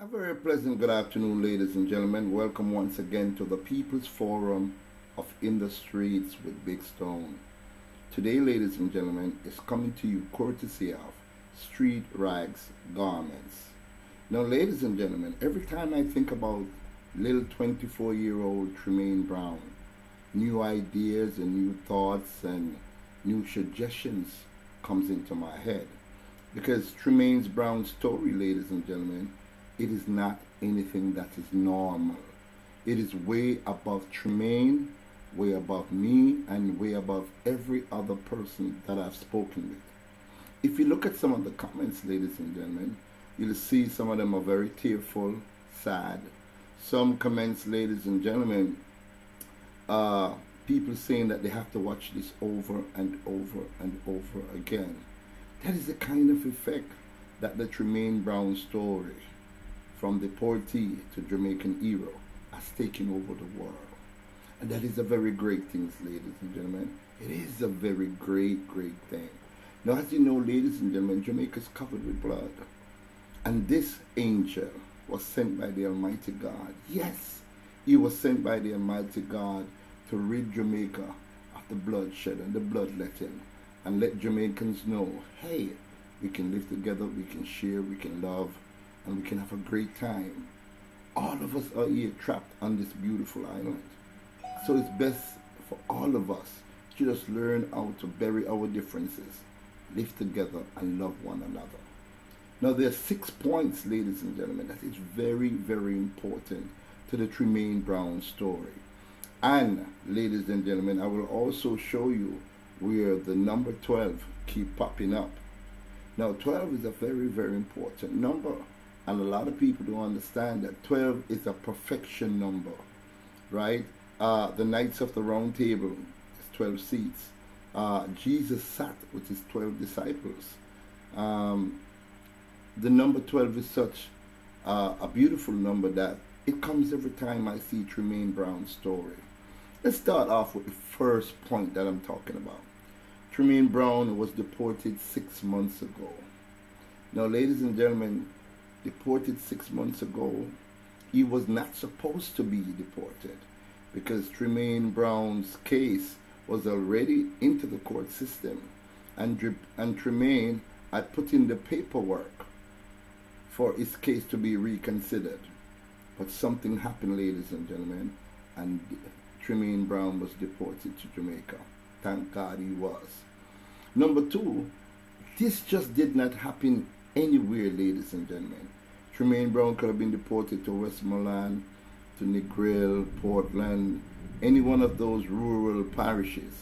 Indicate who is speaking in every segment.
Speaker 1: A very pleasant good afternoon, ladies and gentlemen. Welcome once again to the People's Forum of In the Streets with Big Stone. Today, ladies and gentlemen, is coming to you courtesy of Street Rags Garments. Now, ladies and gentlemen, every time I think about little 24-year-old Tremayne Brown, new ideas and new thoughts and new suggestions comes into my head. Because Tremayne Brown's story, ladies and gentlemen, it is not anything that is normal. It is way above Tremayne, way above me, and way above every other person that I've spoken with. If you look at some of the comments, ladies and gentlemen, you'll see some of them are very tearful, sad. Some comments, ladies and gentlemen, people saying that they have to watch this over and over and over again. That is the kind of effect that the Tremayne Brown story, from deportee to Jamaican hero, has taken over the world. And that is a very great thing, ladies and gentlemen. It is a very great, great thing. Now, as you know, ladies and gentlemen, Jamaica is covered with blood. And this angel was sent by the Almighty God. Yes, he was sent by the Almighty God to rid Jamaica of the bloodshed and the bloodletting, and let Jamaicans know, hey, we can live together, we can share, we can love, and we can have a great time. All of us are here trapped on this beautiful island. So it's best for all of us to just learn how to bury our differences, live together, and love one another. Now, there are 6 points, ladies and gentlemen, that is very, very important to the Tremayne Brown story. And, ladies and gentlemen, I will also show you where the number 12 keep popping up. Now, 12 is a very, very important number. And a lot of people don't understand that 12 is a perfection number, right? The Knights of the Round Table is 12 seats. Jesus sat with his 12 disciples. The number 12 is such a beautiful number that it comes every time I see Tremayne Brown's story. Let's start off with the first point that I'm talking about. Tremayne Brown was deported 6 months ago. Now, ladies and gentlemen, deported 6 months ago, he was not supposed to be deported, because Tremayne Brown's case was already into the court system, and Tremayne had put in the paperwork for his case to be reconsidered. But something happened, ladies and gentlemen, and Tremayne Brown was deported to Jamaica. Thank God he was. Number 2, this just did not happen anywhere, ladies and gentlemen. Tremayne Brown could have been deported to Westmoreland, to Negril, Portland, any one of those rural parishes.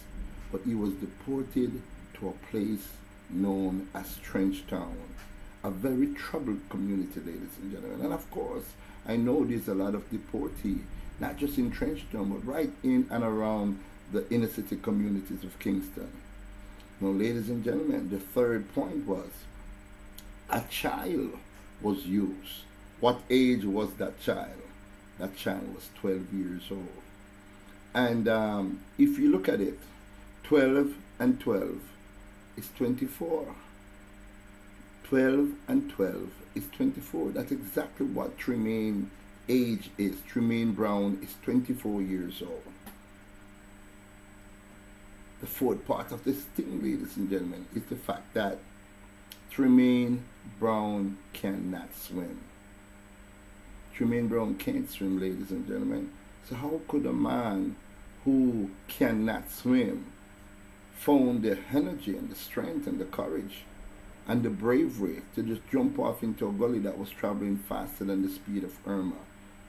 Speaker 1: But he was deported to a place known as Trenchtown, a very troubled community, ladies and gentlemen. And of course, I know there's a lot of deportees, not just in Trenchtown, but right in and around the inner city communities of Kingston. Now, ladies and gentlemen, the third point was a child was used. What age was that child? That child was 12 years old. And if you look at it, 12 and 12 is 24. 12 and 12 is 24. That's exactly what Tremayne age is. Tremayne Brown is 24 years old. The fourth part of this thing, ladies and gentlemen, is the fact that Tremayne Brown cannot swim. Tremayne Brown can't swim, ladies and gentlemen. So how could a man who cannot swim found the energy and the strength and the courage and the bravery to just jump off into a gully that was traveling faster than the speed of Irma?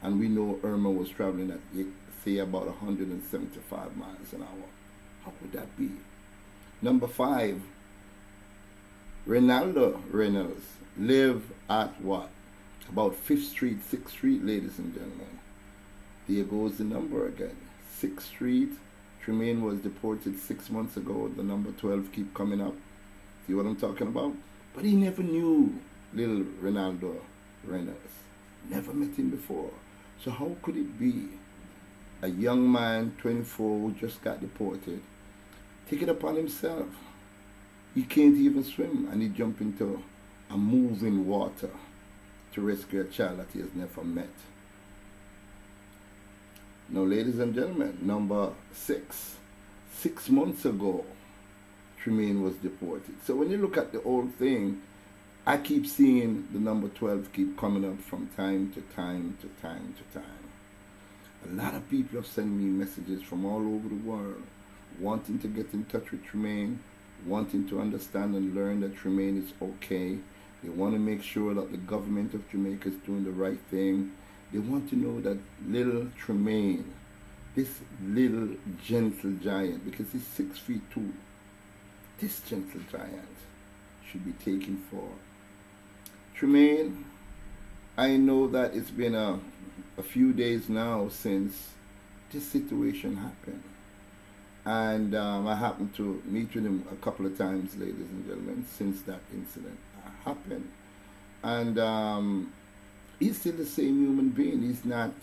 Speaker 1: And we know Irma was traveling at, say, about 175 miles an hour. How could that be? Number 5, Ronaldo Reynolds lived at what? About 5th Street, 6th Street, ladies and gentlemen. There goes the number again. 6th Street. Tremayne was deported 6 months ago. The number 12 keep coming up. See what I'm talking about? But he never knew little Ronaldo Reynolds. Never met him before. So how could it be a young man, 24, who just got deported, take it upon himself? He can't even swim, and he jumped into a moving water to rescue a child that he has never met. Now, ladies and gentlemen, number 6. 6 months ago, Tremayne was deported. So when you look at the whole thing, I keep seeing the number 12 keep coming up from time to time to time to time. A lot of people have sent me messages from all over the world wanting to get in touch with Tremayne, wanting to understand and learn that Tremayne is okay. They want to make sure that the government of Jamaica is doing the right thing. They want to know that little Tremayne, this little gentle giant, because he's 6'2", this gentle giant should be taken for. Tremayne, I know that it's been a few days now since this situation happened. And I happened to meet with him a couple of times, ladies and gentlemen, since that incident happened. And he's still the same human being. He's not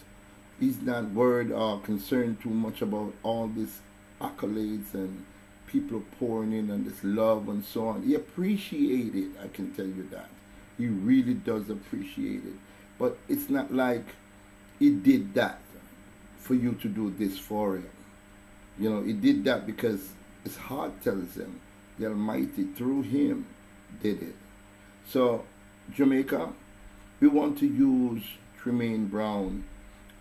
Speaker 1: worried or concerned too much about all these accolades and people pouring in and this love and so on. He appreciates it, I can tell you that. He really does appreciate it. But it's not like he did that for you to do this for him. You know, he did that because his heart tells him the Almighty through him did it. So, Jamaica, we want to use Tremayne Brown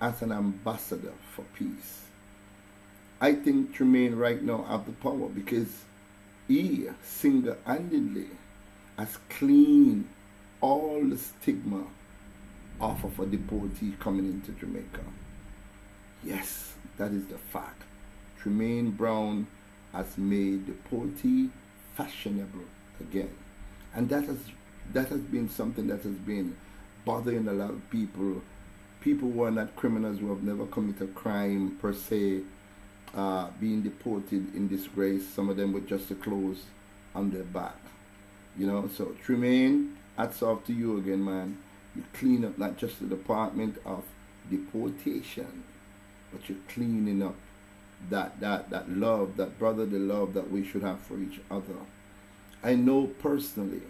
Speaker 1: as an ambassador for peace. I think Tremayne right now have the power because he single-handedly has cleaned all the stigma off of a deportee coming into Jamaica. Yes, that is the fact. Tremayne Brown has made deportee fashionable again. And that has been something that has been bothering a lot of people. People who are not criminals, who have never committed a crime per se, being deported in disgrace, some of them with just the clothes on their back. You know, so Tremayne, hats off to you again, man. You clean up not just the Department of Deportation, but you're cleaning up that love, that brotherly love that we should have for each other. I know personally,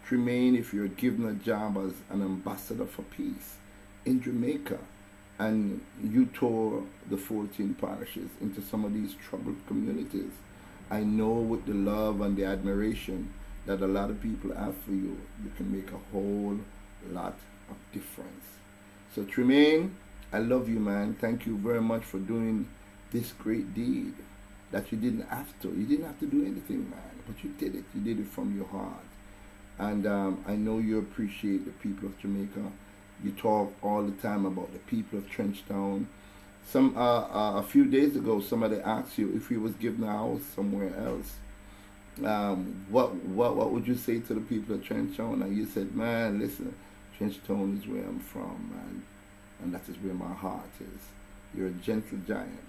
Speaker 1: Tremayne, if you're given a job as an ambassador for peace in Jamaica, and you tour the 14 parishes into some of these troubled communities, I know with the love and the admiration that a lot of people have for you, you can make a whole lot of difference. So Tremayne, I love you, man. Thank you very much for doing this great deed that you didn't have to. You didn't have to do anything, man, but you did it. You did it from your heart. And I know you appreciate the people of Jamaica. You talk all the time about the people of Trenchtown. A few days ago, somebody asked you if you was given a house somewhere else. What would you say to the people of Trenchtown? And you said, man, listen, Trenchtown is where I'm from, man, and that is where my heart is. You're a gentle giant.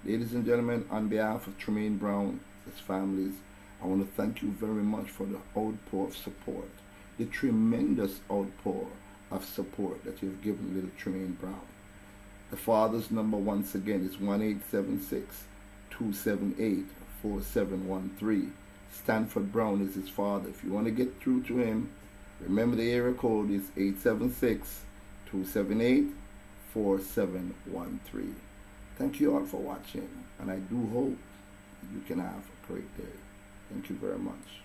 Speaker 1: Ladies and gentlemen, on behalf of Tremayne Brown, his families, I want to thank you very much for the outpour of support, the tremendous outpour of support that you've given little Tremayne Brown. The father's number, once again, is 1-876-278-4713. Stanford Brown is his father. If you want to get through to him, remember the area code is 876-278-4713. Thank you all for watching, and I do hope you can have a great day. Thank you very much.